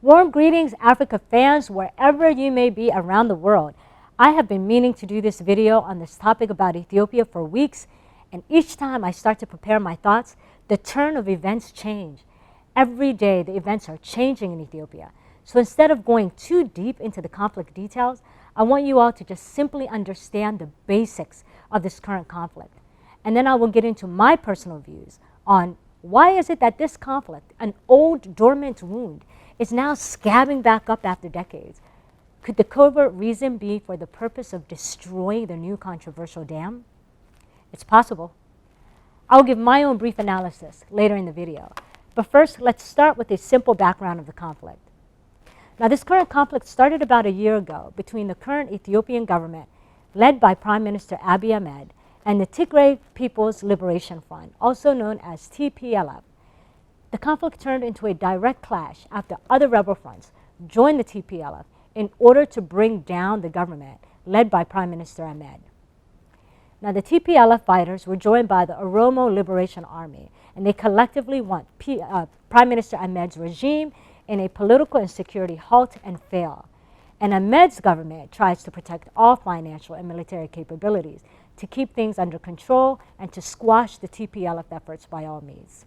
Warm greetings, Africa fans, wherever you may be around the world. I have been meaning to do this video on this topic about Ethiopia for weeks, and each time I start to prepare my thoughts, the turn of events change. Every day, the events are changing in Ethiopia. So instead of going too deep into the conflict details, I want you all to just simply understand the basics of this current conflict. And then I will get into my personal views on why is it that this conflict, an old dormant wound, is now scabbing back up after decades. Could the covert reason be for the purpose of destroying the new controversial dam? It's possible. I'll give my own brief analysis later in the video. But first, let's start with a simple background of the conflict. Now, this current conflict started about a year ago between the current Ethiopian government, led by Prime Minister Abiy Ahmed, and the Tigray People's Liberation Front, also known as TPLF. The conflict turned into a direct clash after other rebel fronts joined the TPLF in order to bring down the government led by Prime Minister Ahmed. Now, the TPLF fighters were joined by the Oromo Liberation Army, and they collectively want Prime Minister Ahmed's regime in a political and security halt and fail. And Ahmed's government tries to protect all financial and military capabilities to keep things under control and to squash the TPLF efforts by all means.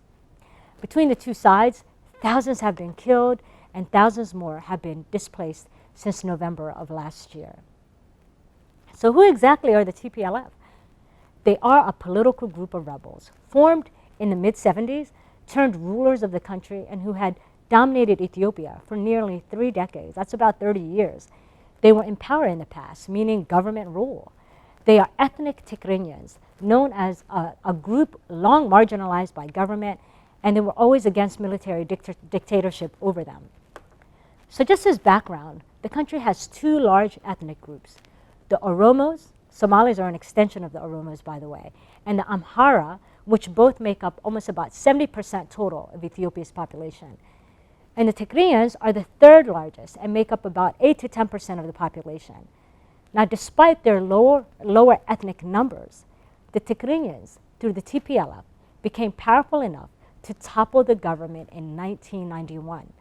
Between the two sides, thousands have been killed and thousands more have been displaced since November of last year. So who exactly are the TPLF? They are a political group of rebels formed in the mid-70s, turned rulers of the country, and who had dominated Ethiopia for nearly 3 decades. That's about 30 years. They were in power in the past, meaning government rule. They are ethnic Tigrayans, known as a group long marginalized by government, and they were always against military dictatorship over them. So just as background, the country has 2 large ethnic groups. The Oromos, Somalis are an extension of the Oromos, by the way, and the Amhara, which both make up almost about 70% total of Ethiopia's population. And the Tigrayans are the 3rd largest and make up about 8 to 10% of the population. Now, despite their lower ethnic numbers, the Tigrayans, through the TPLF, became powerful enough to topple the government in 1991.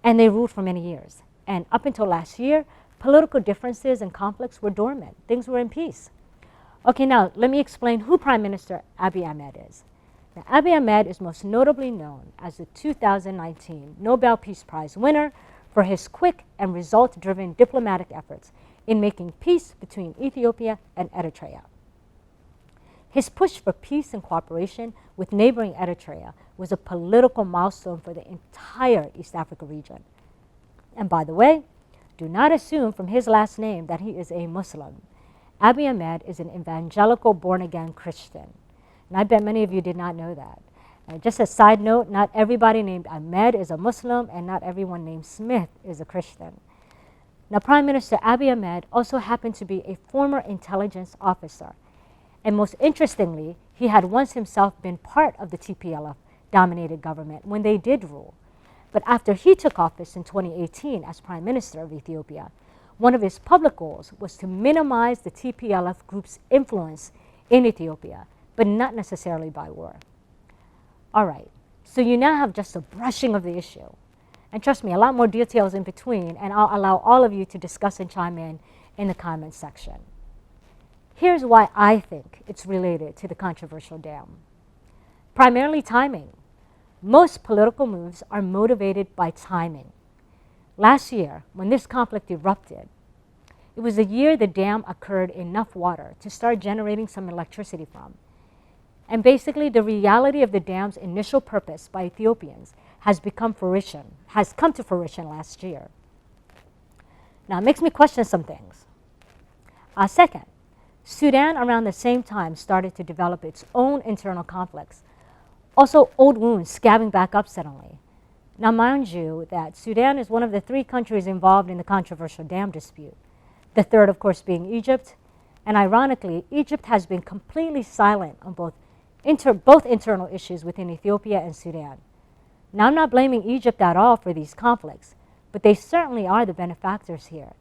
And they ruled for many years. And up until last year, political differences and conflicts were dormant. Things were in peace. Okay, now let me explain who Prime Minister Abiy Ahmed is. Now, Abiy Ahmed is most notably known as the 2019 Nobel Peace Prize winner for his quick and result-driven diplomatic efforts in making peace between Ethiopia and Eritrea. His push for peace and cooperation with neighboring Eritrea was a political milestone for the entire East Africa region. And by the way, do not assume from his last name that he is a Muslim. Abiy Ahmed is an evangelical born-again Christian. And I bet many of you did not know that. Just a side note, not everybody named Ahmed is a Muslim, and not everyone named Smith is a Christian. Now, Prime Minister Abiy Ahmed also happened to be a former intelligence officer. And most interestingly, he had once himself been part of the TPLF-dominated government when they did rule. But after he took office in 2018 as Prime Minister of Ethiopia, one of his public goals was to minimize the TPLF group's influence in Ethiopia, but not necessarily by war. All right, so you now have just a brushing of the issue. And trust me, a lot more details in between, and I'll allow all of you to discuss and chime in the comments section. Here's why I think it's related to the controversial dam. Primarily timing. Most political moves are motivated by timing. Last year, when this conflict erupted, it was the year the dam occurred enough water to start generating some electricity from. And basically, the reality of the dam's initial purpose by Ethiopians has come to fruition last year. Now, it makes me question some things. Second, Sudan around the same time started to develop its own internal conflicts. Also, old wounds scabbing back up suddenly. Now, mind you that Sudan is one of the 3 countries involved in the controversial dam dispute. The 3rd, of course, being Egypt. And ironically, Egypt has been completely silent on both internal issues within Ethiopia and Sudan. Now, I'm not blaming Egypt at all for these conflicts, but they certainly are the benefactors here,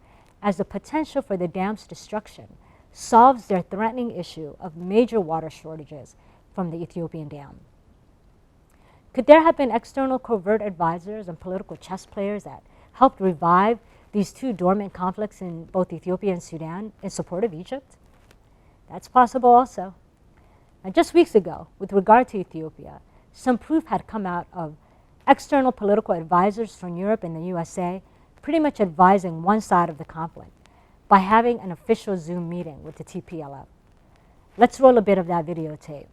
as the potential for the dam's destruction solves their threatening issue of major water shortages from the Ethiopian dam. Could there have been external covert advisors and political chess players at helped revive these two dormant conflicts in both Ethiopia and Sudan in support of Egypt? That's possible also. And just weeks ago, with regard to Ethiopia, some proof had come out of external political advisors from Europe and the USA pretty much advising one side of the conflict by having an official Zoom meeting with the TPLF. Let's roll a bit of that videotape.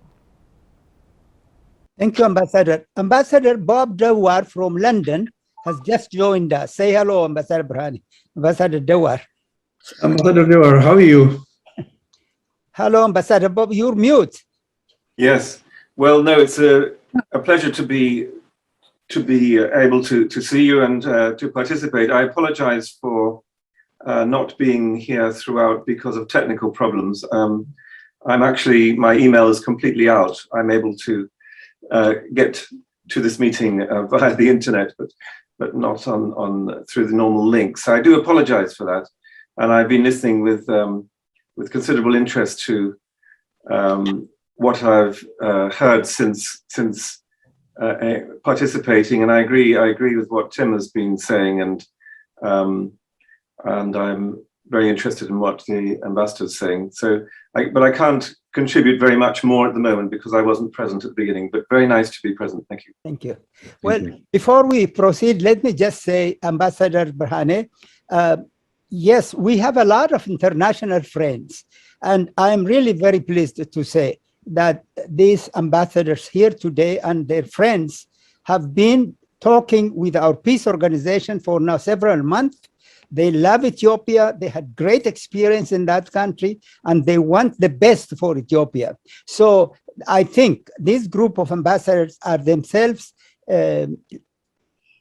Thank you, Ambassador. Ambassador Bob Dewar from London has just joined us. Say hello, Ambassador Burhani. Ambassador Dewar. Ambassador Dewar, how are you? Hello, Ambassador Bob. You're mute. Yes. Well, no, it's a pleasure to be able to see you and to participate. I apologize for not being here throughout because of technical problems. My email is completely out. I'm able to get to this meeting via the internet, but not on through the normal link. So I do apologize for that. And I've been listening with considerable interest to what I've heard since participating, and I agree with what Tim has been saying, and I'm very interested in what the ambassador is saying. But I can't contribute very much more at the moment because I wasn't present at the beginning. But very nice to be present. Thank you. Thank you. Well, before we proceed, let me just say, Ambassador Burhani, yes, we have a lot of international friends, and I'm really very pleased to say that these ambassadors here today and their friends have been talking with our peace organization for now several months. They love Ethiopia. They had great experience in that country, and they want the best for Ethiopia. So I think this group of ambassadors are themselves in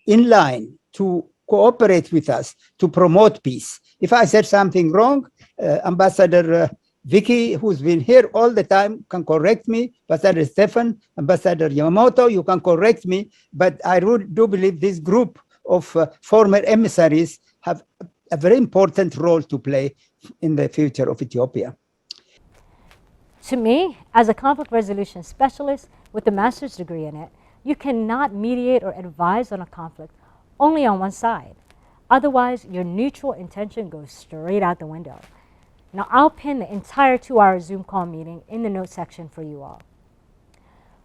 line to cooperate with us to promote peace. If I said something wrong, Ambassador Vicky, who's been here all the time, can correct me. Ambassador Stefan, Ambassador Yamamoto, you can correct me. But I do believe this group of former emissaries have a very important role to play in the future of Ethiopia. To me, as a conflict resolution specialist with a master's degree in it, you cannot mediate or advise on a conflict only on one side. Otherwise, your neutral intention goes straight out the window. Now, I'll pin the entire 2-hour Zoom call meeting in the notes section for you all.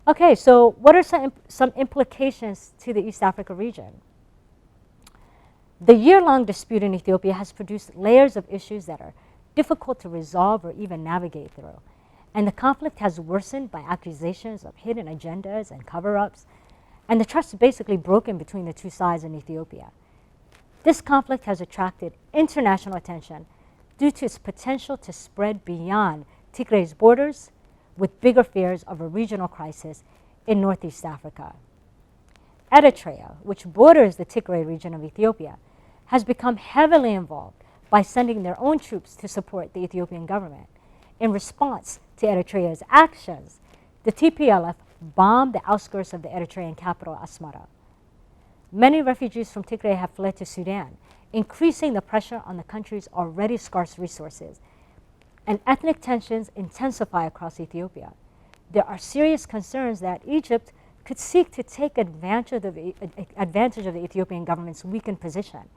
Okay, so what are some implications to the East Africa region? The year-long dispute in Ethiopia has produced layers of issues that are difficult to resolve or even navigate through. And the conflict has worsened by accusations of hidden agendas and cover-ups. And the trust is basically broken between the two sides in Ethiopia. This conflict has attracted international attention due to its potential to spread beyond Tigray's borders, with bigger fears of a regional crisis in Northeast Africa. Eritrea, which borders the Tigray region of Ethiopia, has become heavily involved by sending their own troops to support the Ethiopian government. In response to Eritrea's actions, the TPLF bombed the outskirts of the Eritrean capital, Asmara. Many refugees from Tigray have fled to Sudan, increasing the pressure on the country's already scarce resources. And ethnic tensions intensify across Ethiopia. There are serious concerns that Egypt could seek to take advantage of the Ethiopian government's weakened position.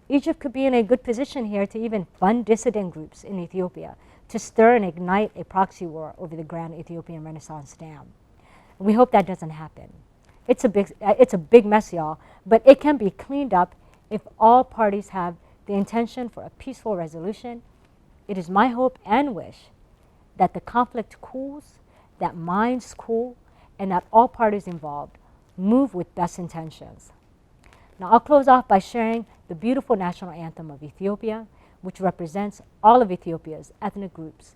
Egypt could be in a good position here to even fund dissident groups in Ethiopia to stir and ignite a proxy war over the Grand Ethiopian Renaissance Dam. We hope that doesn't happen. It's a big mess, y'all, but it can be cleaned up if all parties have the intention for a peaceful resolution. It is my hope and wish that the conflict cools, that minds cool, and that all parties involved move with best intentions. Now, I'll close off by sharing the beautiful national anthem of Ethiopia, which represents all of Ethiopia's ethnic groups,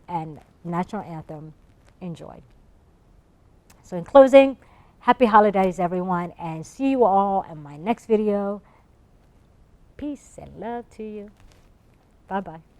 and national anthem. Enjoy. So in closing, happy holidays, everyone, and see you all in my next video. Peace and love to you. Bye-bye.